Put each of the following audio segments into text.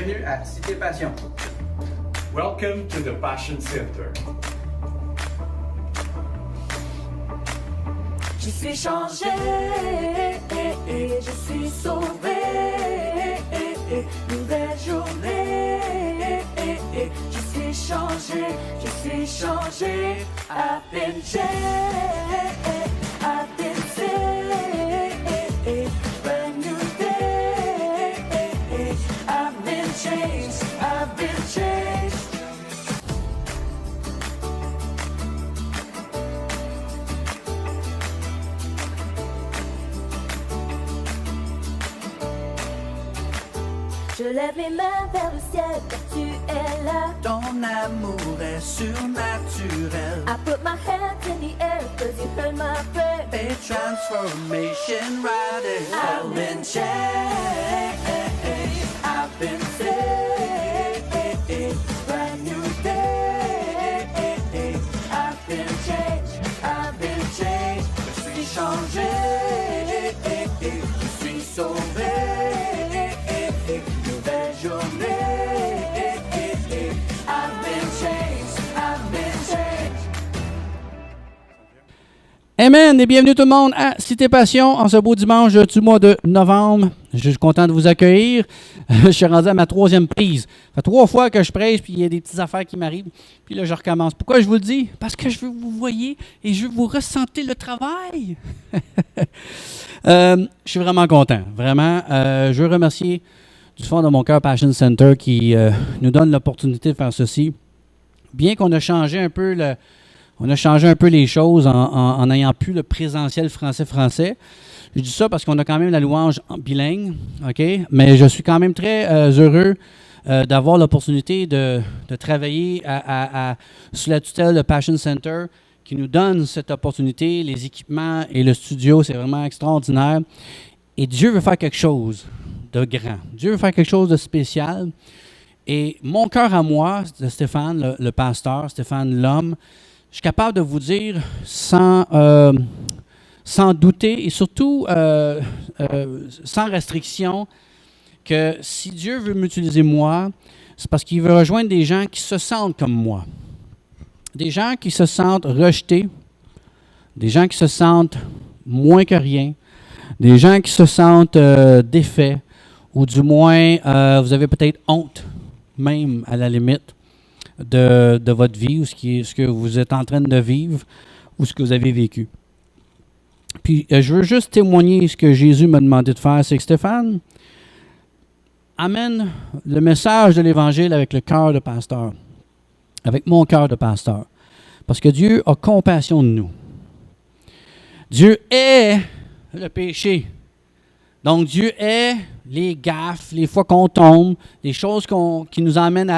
Bienvenue à Cité Passion. Welcome to the Passion Center. Je suis changé, je suis sauvé, nouvelle journée. Je suis changé, I've been changed, I've been saved, brand new day. I've been changed, I've been changed. Je lève les mains vers le ciel, car tu es là. Ton amour est surnaturel. I put my hands in the air, cause you heard my prayer. A transformation radical. I've been changed, I've been saved, brand new day. I've been changed, je suis changé, je suis sauvé. Nouvelle journée, I've been changed, I've been changed. Amen et bienvenue tout le monde à Cité Passion en ce beau dimanche du mois de novembre. Je suis content de vous accueillir. Je suis rendu à ma 3e prise. Ça fait 3 fois que je prêche puis il y a des petites affaires qui m'arrivent. Puis là, je recommence. Pourquoi je vous le dis? Parce que je veux que vous voyez et je veux vous ressentir le travail. Je suis vraiment content. Vraiment. Je veux remercier du fond de mon cœur Passion Center qui nous donne l'opportunité de faire ceci. Bien qu'on a changé un peu les choses en n'ayant plus le présentiel français-français. Je dis ça parce qu'on a quand même la louange bilingue, OK? Mais je suis quand même très heureux d'avoir l'opportunité de travailler sous la tutelle de Passion Center qui nous donne cette opportunité, les équipements et le studio, c'est vraiment extraordinaire. Et Dieu veut faire quelque chose de grand. Dieu veut faire quelque chose de spécial. Et mon cœur à moi, de Stéphane, le pasteur, Stéphane l'homme, je suis capable de vous dire sans douter et surtout sans restriction que si Dieu veut m'utiliser moi, c'est parce qu'il veut rejoindre des gens qui se sentent comme moi. Des gens qui se sentent rejetés, des gens qui se sentent moins que rien, des gens qui se sentent défaits, ou du moins vous avez peut-être honte, même à la limite, de votre vie, ou ce que vous êtes en train de vivre, ou ce que vous avez vécu. Puis, je veux juste témoigner ce que Jésus m'a demandé de faire. C'est que Stéphane, amène le message de l'Évangile avec le cœur de pasteur, avec mon cœur de pasteur. Parce que Dieu a compassion de nous. Dieu hait le péché. Donc, Dieu hait les gaffes, les fois qu'on tombe, les choses qui nous emmènent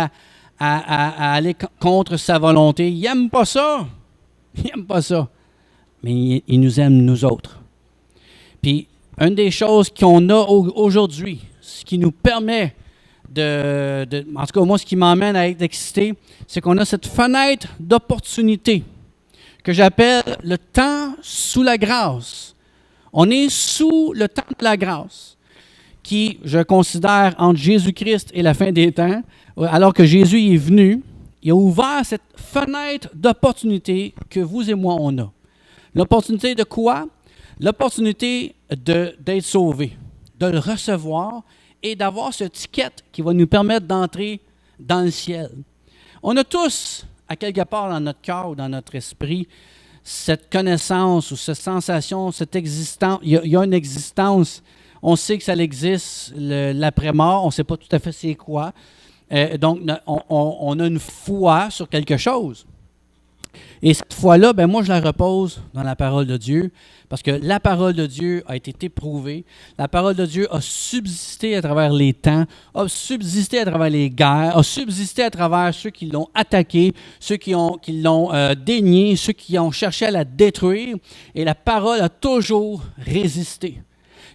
à aller contre sa volonté. Il n'aime pas ça. Il n'aime pas ça. Mais il nous aime, nous autres. Puis, une des choses qu'on a aujourd'hui, ce qui nous permet en tout cas, moi, ce qui m'emmène à être excité, c'est qu'on a cette fenêtre d'opportunité que j'appelle le temps sous la grâce. On est sous le temps de la grâce qui, je considère, entre Jésus-Christ et la fin des temps, alors que Jésus est venu, il a ouvert cette fenêtre d'opportunité que vous et moi, on a. L'opportunité de quoi? L'opportunité d'être sauvé, de le recevoir et d'avoir ce ticket qui va nous permettre d'entrer dans le ciel. On a tous, à quelque part dans notre cœur ou dans notre esprit, cette connaissance ou cette sensation, cette existence. Il y a une existence. On sait que ça existe, l'après-mort. On ne sait pas tout à fait c'est quoi. Donc, on a une foi sur quelque chose. Et cette foi-là, ben moi, je la repose dans la parole de Dieu parce que la parole de Dieu a été éprouvée. La parole de Dieu a subsisté à travers les temps, a subsisté à travers les guerres, a subsisté à travers ceux qui l'ont attaqué, ceux qui l'ont dénié, ceux qui ont cherché à la détruire. Et la parole a toujours résisté.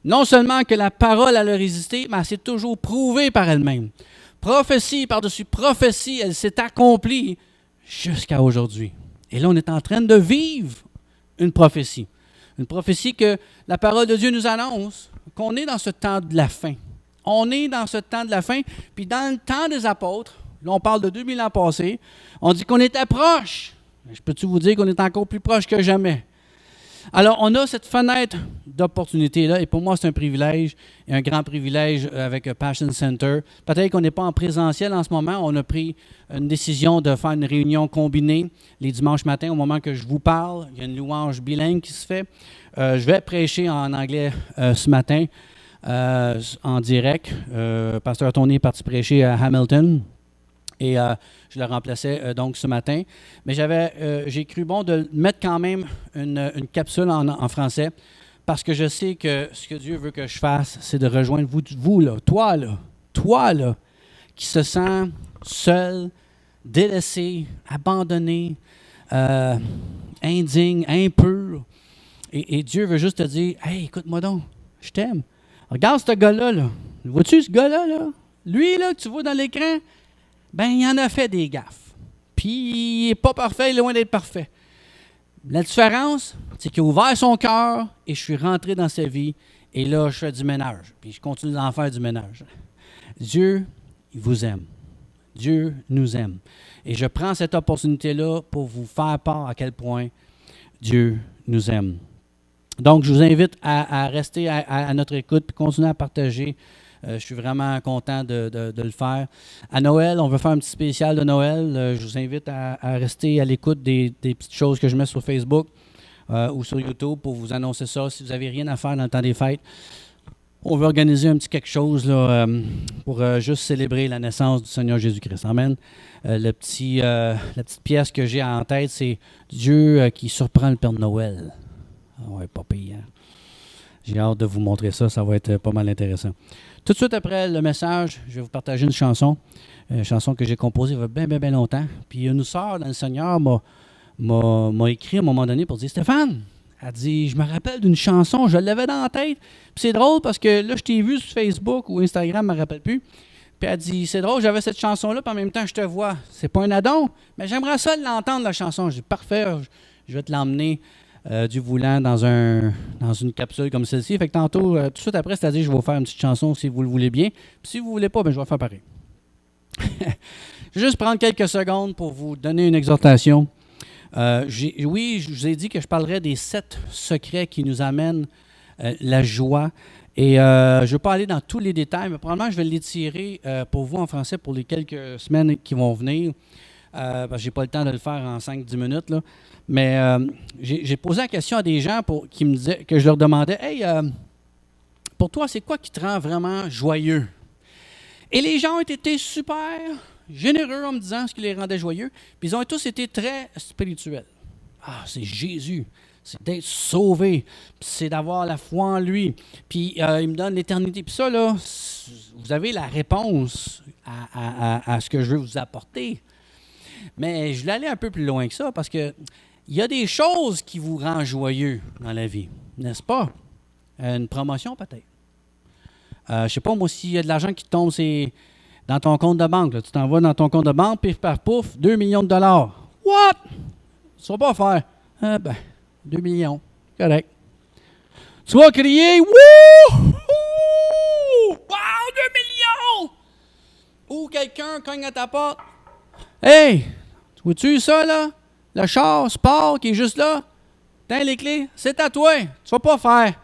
Non seulement que la parole a résisté, mais elle s'est toujours prouvée par elle-même. Prophétie par-dessus prophétie, elle s'est accomplie jusqu'à aujourd'hui. Et là, on est en train de vivre une prophétie. Une prophétie que la parole de Dieu nous annonce, qu'on est dans ce temps de la fin. On est dans ce temps de la fin. Puis dans le temps des apôtres, là, on parle de 2000 ans passés, on dit qu'on était proche. Je peux-tu vous dire qu'on est encore plus proche que jamais? Alors, on a cette fenêtre d'opportunité-là, et pour moi, c'est un privilège, et un grand privilège avec Passion Center. Peut-être qu'on n'est pas en présentiel en ce moment. On a pris une décision de faire une réunion combinée les dimanches matins, au moment que je vous parle. Il y a une louange bilingue qui se fait. Je vais prêcher en anglais ce matin, en direct. Pasteur Tony est parti prêcher à Hamilton. Et je le remplaçais donc ce matin. Mais j'ai cru bon de mettre quand même une capsule en français parce que je sais que ce que Dieu veut que je fasse, c'est de rejoindre vous là, toi là, qui se sent seul, délaissé, abandonné, indigne, impur. Et Dieu veut juste te dire, « Hey, écoute-moi donc, je t'aime. Regarde ce gars-là, là. Vois-tu ce gars-là, là? Lui, là, que tu vois dans l'écran, ben, il en a fait des gaffes. Puis, il n'est pas parfait, il est loin d'être parfait. La différence, c'est qu'il a ouvert son cœur et je suis rentré dans sa vie. Et là, je fais du ménage. Puis, je continue d'en faire du ménage. Dieu, il vous aime. Dieu nous aime. Et je prends cette opportunité-là pour vous faire part à quel point Dieu nous aime. Donc, je vous invite à rester à notre écoute et continuer à partager. Je suis vraiment content de le faire. À Noël, on veut faire un petit spécial de Noël. Je vous invite à rester à l'écoute des petites choses que je mets sur Facebook ou sur YouTube pour vous annoncer ça. Si vous n'avez rien à faire dans le temps des fêtes, on veut organiser un petit quelque chose là, pour juste célébrer la naissance du Seigneur Jésus-Christ. Amen. La petite pièce que j'ai en tête, c'est Dieu qui surprend le Père Noël. Ah ouais, pas pire. Hein? J'ai hâte de vous montrer ça. Ça va être pas mal intéressant. Tout de suite après le message, je vais vous partager une chanson que j'ai composée il y a bien longtemps. Puis une sœur dans le Seigneur m'a écrit à un moment donné pour dire « Stéphane, elle dit, je me rappelle d'une chanson, je l'avais dans la tête. Puis c'est drôle parce que là, je t'ai vu sur Facebook ou Instagram, je ne me rappelle plus. Puis elle dit, c'est drôle, j'avais cette chanson-là, puis en même temps, je te vois. C'est pas un addon, mais j'aimerais ça l'entendre, la chanson. » Je dis « Parfait, je vais te l'emmener. » du voulant dans une capsule comme celle-ci. Fait que tantôt, tout de suite après, c'est-à-dire je vais vous faire une petite chanson si vous le voulez bien. Puis si vous ne voulez pas, ben, je vais faire pareil. Je vais juste prendre quelques secondes pour vous donner une exhortation. Oui, je vous ai dit que je parlerais des 7 secrets qui nous amènent la joie. Et je ne vais pas aller dans tous les détails, mais probablement je vais l'étirer pour vous en français pour les quelques semaines qui vont venir. Parce que je n'ai pas le temps de le faire en 5-10 minutes. Là. Mais j'ai posé la question à des gens qui me disaient, que je leur demandais « Hey, pour toi, c'est quoi qui te rend vraiment joyeux? » Et les gens ont été super généreux en me disant ce qui les rendait joyeux. Puis ils ont tous été très spirituels. Ah, c'est Jésus. C'est d'être sauvé. C'est d'avoir la foi en lui. Puis il me donne l'éternité. Puis ça, là, vous avez la réponse à ce que je veux vous apporter. Mais je voulais aller un peu plus loin que ça parce que il y a des choses qui vous rendent joyeux dans la vie, n'est-ce pas? Une promotion peut-être. Je ne sais pas, moi, s'il y a de l'argent qui tombe dans ton compte de banque. Là. Tu t'en vas dans ton compte de banque, pif, paf, pouf, 2 millions de dollars. What? Tu ne vas pas faire. 2 millions. Correct. Tu vas crier, wouh! Wow, 2 millions! Ou quelqu'un cogne à ta porte. Hey, vois-tu ça, là? Le char, sport, qui est juste là? Tiens, les clés, c'est à toi. Tu vas pas faire.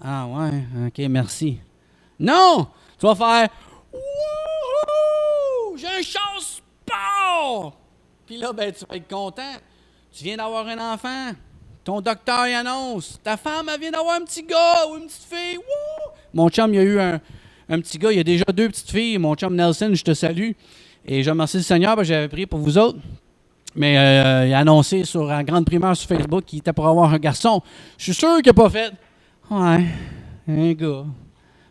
Ah ouais, OK, merci. Non! Tu vas faire. Wouhou! J'ai un char sport! Puis là, ben, tu vas être content. Tu viens d'avoir un enfant. Ton docteur y annonce. Ta femme, elle vient d'avoir un petit gars ou une petite fille. Wouh! Mon chum, il y a eu un petit gars. Il y a déjà 2 petites filles. Mon chum Nelson, je te salue. Et je remercie le Seigneur parce que j'avais prié pour vous autres. Mais il a annoncé sur la grande primeur sur Facebook qu'il était pour avoir un garçon. Je suis sûr qu'il n'a pas fait. Ouais, un gars.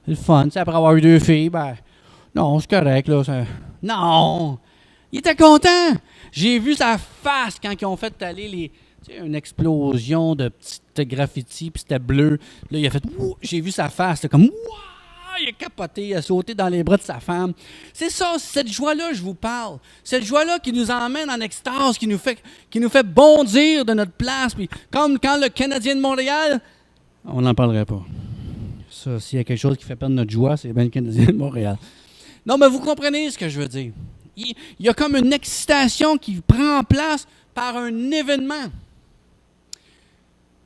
C'est le fun. Tu sais, après avoir eu 2 filles, ben, non, c'est correct, là. Non! Il était content! J'ai vu sa face quand ils ont fait aller une explosion de petites graffitis, puis c'était bleu. Là, il a fait. J'ai vu sa face, c'était comme. Wouah! Il a capoté, il a sauté dans les bras de sa femme. C'est ça, cette joie-là, je vous parle. Cette joie-là qui nous emmène en extase, qui nous fait bondir de notre place. Puis comme quand le Canadien de Montréal, on n'en parlerait pas. Ça, s'il y a quelque chose qui fait perdre notre joie, c'est bien le Canadien de Montréal. Non, mais vous comprenez ce que je veux dire. Il y a comme une excitation qui prend place par un événement.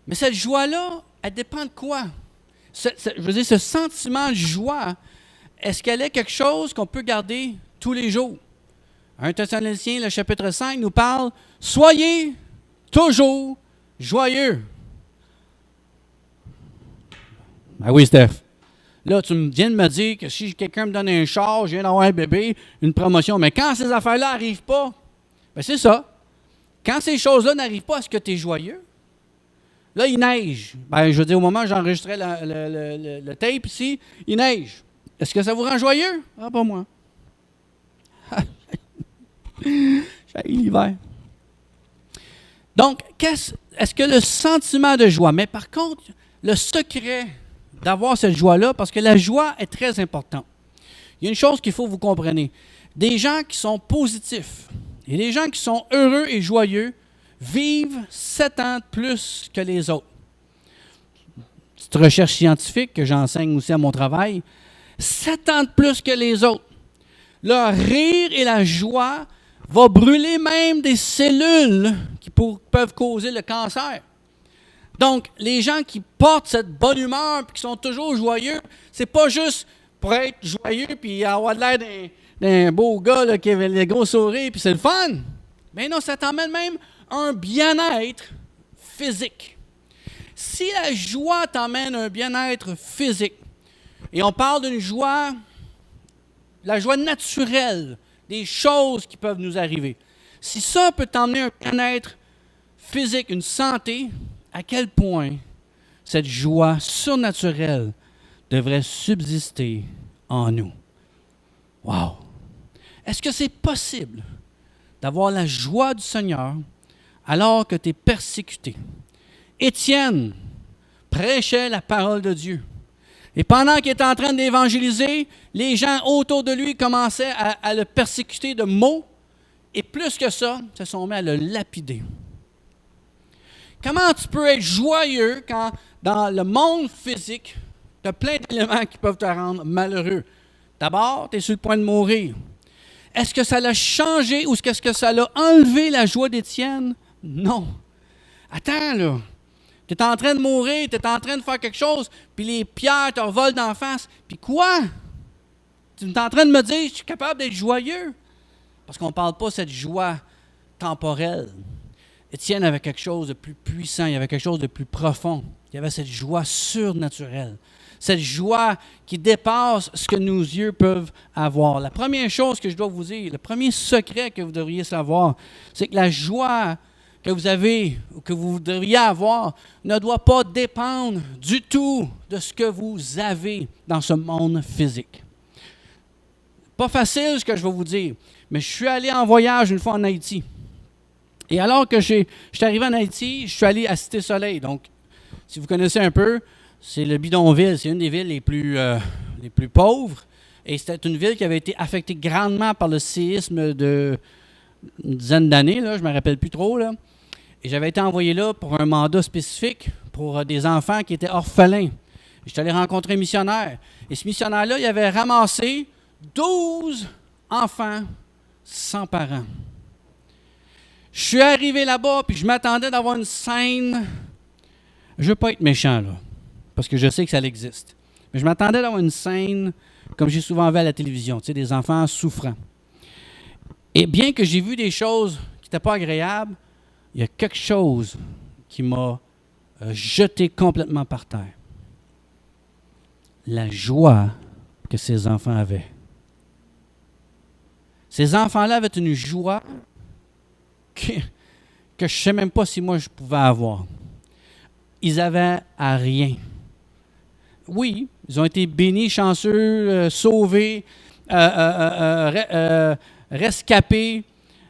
Mais cette joie-là, elle dépend de quoi? Je veux dire, ce sentiment de joie, est-ce qu'elle est quelque chose qu'on peut garder tous les jours? 1 Thessaloniciens, le chapitre 5, nous parle « Soyez toujours joyeux ». Ah oui, Steph. Là, tu viens de me dire que si quelqu'un me donne un char, je viens d'avoir un bébé, une promotion, mais quand ces affaires-là n'arrivent pas, bien c'est ça. Quand ces choses-là n'arrivent pas, est-ce que tu es joyeux? Là, il neige. Ben, je veux dire, au moment où j'enregistrais le tape ici, il neige. Est-ce que ça vous rend joyeux? Ah, pas moi. J'ai l'hiver. Donc, est-ce que le sentiment de joie, mais par contre, le secret d'avoir cette joie-là, parce que la joie est très importante. Il y a une chose qu'il faut que vous compreniez. Des gens qui sont positifs et des gens qui sont heureux et joyeux vivent 7 ans de plus que les autres. Petite recherche scientifique que j'enseigne aussi à mon travail. 7 ans de plus que les autres. Le rire et la joie vont brûler même des cellules qui peuvent causer le cancer. Donc, les gens qui portent cette bonne humeur et qui sont toujours joyeux, c'est pas juste pour être joyeux puis avoir l'air d'un beau gars là, qui a les gros sourires puis c'est le fun. Mais non, ça t'emmène même un bien-être physique. Si la joie t'emmène un bien-être physique, et on parle d'une joie, la joie naturelle, des choses qui peuvent nous arriver. Si ça peut t'emmener un bien-être physique, une santé, à quel point cette joie surnaturelle devrait subsister en nous. Wow! Est-ce que c'est possible d'avoir la joie du Seigneur alors que tu es persécuté? Étienne prêchait la parole de Dieu. Et pendant qu'il était en train d'évangéliser, les gens autour de lui commençaient à le persécuter de mots. Et plus que ça, se sont mis à le lapider. Comment tu peux être joyeux quand, dans le monde physique, tu as plein d'éléments qui peuvent te rendre malheureux? D'abord, tu es sur le point de mourir. Est-ce que ça l'a changé ou est-ce que ça l'a enlevé la joie d'Étienne? Non. Attends, là. Tu es en train de mourir, tu es en train de faire quelque chose, puis les pierres te revolent d'en face. Puis quoi? Tu es en train de me dire que je suis capable d'être joyeux? Parce qu'on ne parle pas de cette joie temporelle. Étienne avait quelque chose de plus puissant, il y avait quelque chose de plus profond. Il y avait cette joie surnaturelle, cette joie qui dépasse ce que nos yeux peuvent avoir. La première chose que je dois vous dire, le premier secret que vous devriez savoir, c'est que la joie que vous avez ou que vous devriez avoir ne doit pas dépendre du tout de ce que vous avez dans ce monde physique. Pas facile ce que je vais vous dire, mais je suis allé en voyage une fois en Haïti. Et alors que je suis arrivé en Haïti, je suis allé à Cité-Soleil. Donc, si vous connaissez un peu, c'est le bidonville. C'est une des villes les plus pauvres. Et c'était une ville qui avait été affectée grandement par le séisme de une dizaine d'années. Là, je ne me rappelle plus trop. Là. Et j'avais été envoyé là pour un mandat spécifique pour des enfants qui étaient orphelins. Je suis allé rencontrer un missionnaire. Et ce missionnaire-là, il avait ramassé 12 enfants sans parents. Je suis arrivé là-bas, puis je m'attendais d'avoir une scène. Je ne veux pas être méchant, là, parce que je sais que ça existe. Mais je m'attendais d'avoir une scène, comme j'ai souvent vu à la télévision, tu sais, des enfants souffrants. Et bien que j'ai vu des choses qui n'étaient pas agréables, il y a quelque chose qui m'a jeté complètement par terre. La joie que ces enfants avaient. Ces enfants-là avaient une joie que je ne sais même pas si moi je pouvais avoir. Ils avaient à rien. Oui, ils ont été bénis, chanceux, sauvés, rescapés,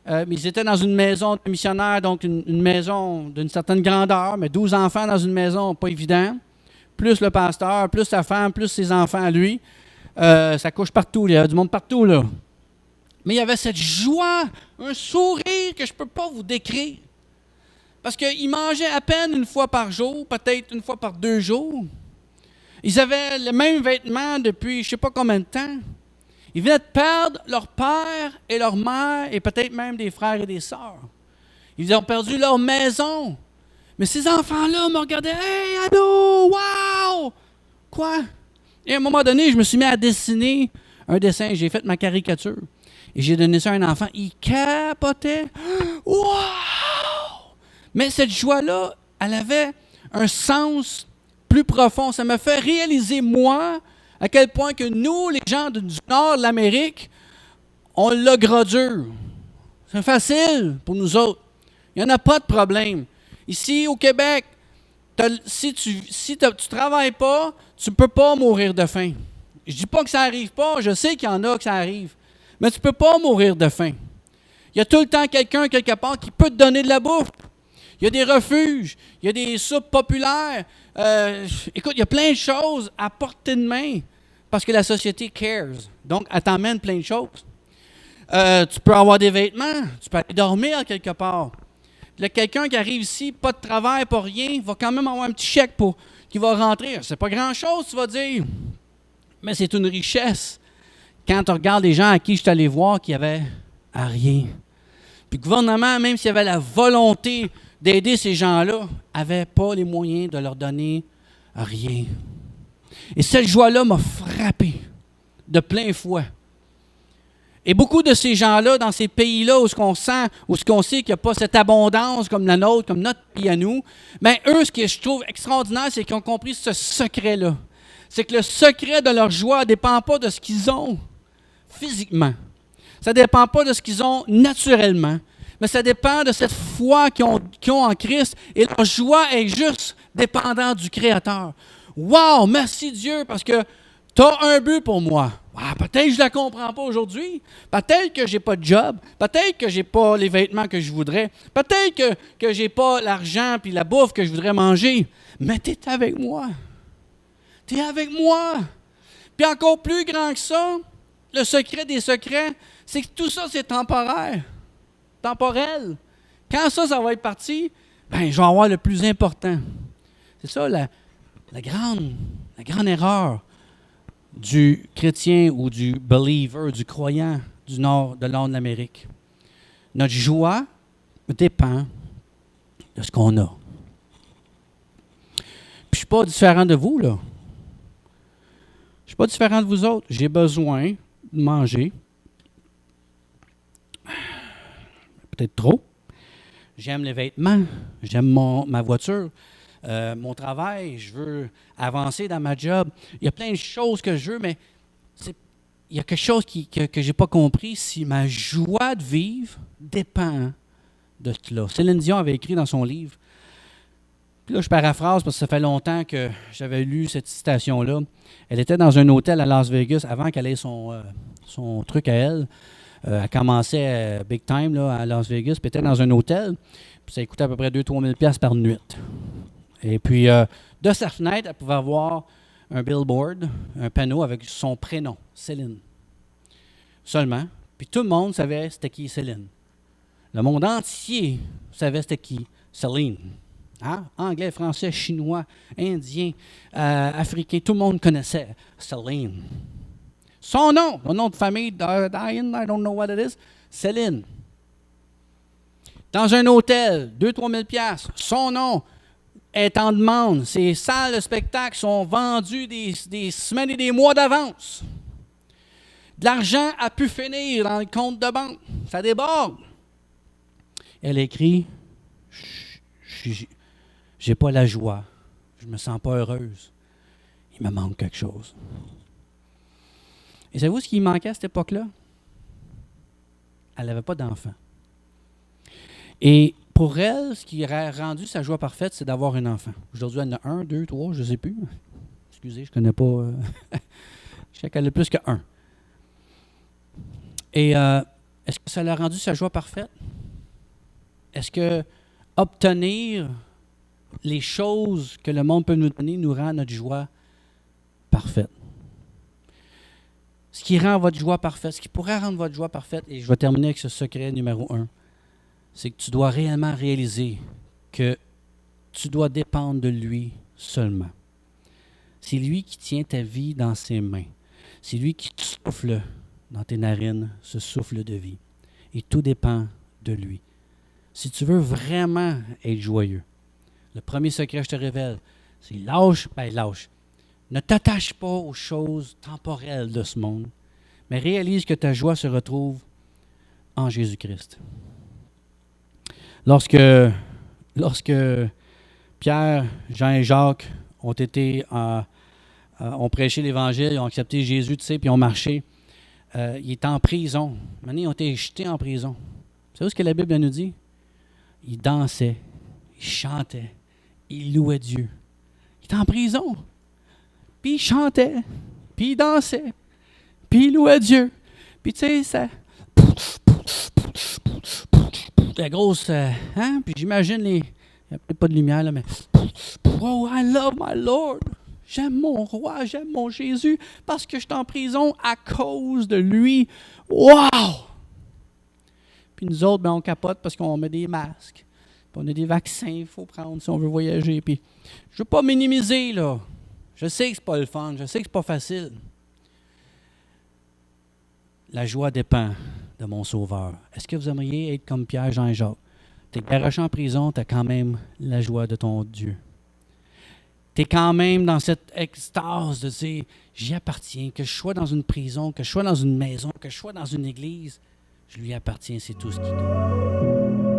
mais ils étaient dans une maison de missionnaire, donc une maison d'une certaine grandeur, mais 12 enfants dans une maison, pas évident. Plus le pasteur, plus sa femme, plus ses enfants à lui. Ça couche partout, il y a du monde partout, là. Mais il y avait cette joie, un sourire que je ne peux pas vous décrire. Parce qu'ils mangeaient à peine une fois par jour, peut-être une fois par 2 jours. Ils avaient les mêmes vêtements depuis je ne sais pas combien de temps. Ils venaient de perdre leur père et leur mère et peut-être même des frères et des sœurs. Ils ont perdu leur maison. Mais ces enfants-là me regardaient. « Hey, ado, wow! » Quoi? Et à un moment donné, je me suis mis à dessiner un dessin. J'ai fait ma caricature. Et j'ai donné ça à un enfant. Il capotait. « Wow! » Mais cette joie-là, elle avait un sens plus profond. Ça m'a fait réaliser, moi, à quel point que nous, les gens du nord de l'Amérique, on l'a gras dur. C'est facile pour nous autres. Il n'y en a pas de problème. Ici, au Québec, si tu ne travailles pas, tu ne peux pas mourir de faim. Je ne dis pas que ça n'arrive pas, je sais qu'il y en a que ça arrive. Mais tu ne peux pas mourir de faim. Il y a tout le temps quelqu'un, quelque part, qui peut te donner de la bouffe. Il y a des refuges, il y a des soupes populaires. Écoute, il y a plein de choses à portée de main parce que la société cares. Donc, elle t'emmène plein de choses. Tu peux avoir des vêtements, tu peux aller dormir quelque part. Là, quelqu'un qui arrive ici, pas de travail, pas rien, va quand même avoir un petit chèque qui va rentrer. C'est pas grand-chose, tu vas dire. Mais c'est une richesse. Quand tu regardes les gens à qui je suis allé voir qui n'avaient à rien. Puis le gouvernement, même s'il avait la volonté d'aider ces gens-là, n'avait pas les moyens de leur donner rien. Et cette joie-là m'a frappé de plein fouet. Et beaucoup de ces gens-là, dans ces pays-là où on sait qu'il n'y a pas cette abondance comme la nôtre, comme notre pays à nous, mais eux, ce que je trouve extraordinaire, c'est qu'ils ont compris ce secret-là. C'est que le secret de leur joie ne dépend pas de ce qu'ils ont physiquement. Ça ne dépend pas de ce qu'ils ont naturellement, mais ça dépend de cette foi qu'ils ont en Christ. Et leur joie est juste dépendante du Créateur. Wow! Merci Dieu, parce que tu as un but pour moi. Ah, peut-être que je ne la comprends pas aujourd'hui. Peut-être que je n'ai pas de job. Peut-être que je n'ai pas les vêtements que je voudrais. Peut-être que je n'ai pas l'argent et la bouffe que je voudrais manger. Mais tu es avec moi. Tu es avec moi. Puis encore plus grand que ça, le secret des secrets, c'est que tout ça, c'est temporaire. Temporel. Quand ça va être parti, ben, je vais avoir le plus important. C'est ça la grande erreur du chrétien ou du believer, du croyant du nord de l'Amérique. Notre joie dépend de ce qu'on a. Puis je ne suis pas différent de vous, là. Je ne suis pas différent de vous autres. J'ai besoin de manger. Peut-être trop. J'aime les vêtements. J'aime ma voiture. Mon travail, je veux avancer dans ma job. Il y a plein de choses que je veux, mais il y a quelque chose que je n'ai pas compris. Si ma joie de vivre dépend de cela. Céline Dion avait écrit dans son livre, puis là je paraphrase parce que ça fait longtemps que j'avais lu cette citation-là. Elle était dans un hôtel à Las Vegas avant qu'elle ait son truc à elle. Elle commençait big time là, à Las Vegas, puis elle était dans un hôtel, puis ça coûtait à peu près 2-3 000 $ par nuit. Et puis, de sa fenêtre, elle pouvait voir un billboard, un panneau avec son prénom, Céline. Seulement. Puis tout le monde savait c'était qui Céline. Le monde entier savait c'était qui Céline. Hein? Anglais, français, chinois, indien, africain, tout le monde connaissait Céline. Son nom de famille, Diane, I don't know what it is, Céline. Dans un hôtel, 2-3 000 $, son nom est en demande. Ces salles de spectacle sont vendues des semaines et des mois d'avance. De l'argent a pu finir dans le compte de banque. Ça déborde. Elle écrit, j'ai pas la joie. Je me sens pas heureuse. Il me manque quelque chose. Et savez-vous ce qui manquait à cette époque-là? Elle n'avait pas d'enfant. Et pour elle, ce qui aurait rendu sa joie parfaite, c'est d'avoir un enfant. Aujourd'hui, elle en a 1, 2, 3, je ne sais plus. Excusez, je ne connais pas. Je sais qu'elle a plus qu'un. Et est-ce que ça l'a rendu sa joie parfaite? Est-ce que obtenir les choses que le monde peut nous donner nous rend notre joie parfaite? Ce qui rend votre joie parfaite, ce qui pourrait rendre votre joie parfaite, et je vais terminer avec ce secret numéro 1, c'est que tu dois réellement réaliser que tu dois dépendre de lui seulement. C'est lui qui tient ta vie dans ses mains. C'est lui qui te souffle dans tes narines, ce souffle de vie. Et tout dépend de lui. Si tu veux vraiment être joyeux, le premier secret que je te révèle, c'est lâche. Ne t'attache pas aux choses temporelles de ce monde, mais réalise que ta joie se retrouve en Jésus-Christ. Lorsque Pierre, Jean et Jacques ont prêché l'Évangile, ils ont accepté Jésus, tu sais, puis ont marché, ils étaient en prison. Maintenant, ils ont été jetés en prison. Vous savez ce que la Bible nous dit? Ils dansaient, ils chantaient, ils louaient Dieu. Ils étaient en prison. Puis ils chantaient, puis ils dansaient, puis ils louaient Dieu. Puis tu sais, ça... La grosse... Puis j'imagine les... Il n'y a peut-être pas de lumière, là, mais... Oh, I love my Lord. J'aime mon roi, j'aime mon Jésus, parce que je suis en prison à cause de lui. Wow! Puis nous autres, on capote parce qu'on met des masques. Puis on a des vaccins qu'il faut prendre si on veut voyager. Puis je ne veux pas minimiser, là. Je sais que ce n'est pas le fun, je sais que ce n'est pas facile. La joie dépend de mon Sauveur. Est-ce que vous aimeriez être comme Pierre, Jean et Jacques? Tu es garoché en prison, tu as quand même la joie de ton Dieu. Tu es quand même dans cette extase de dire, j'y appartiens, que je sois dans une prison, que je sois dans une maison, que je sois dans une église, je lui appartiens, c'est tout ce qu'il doit.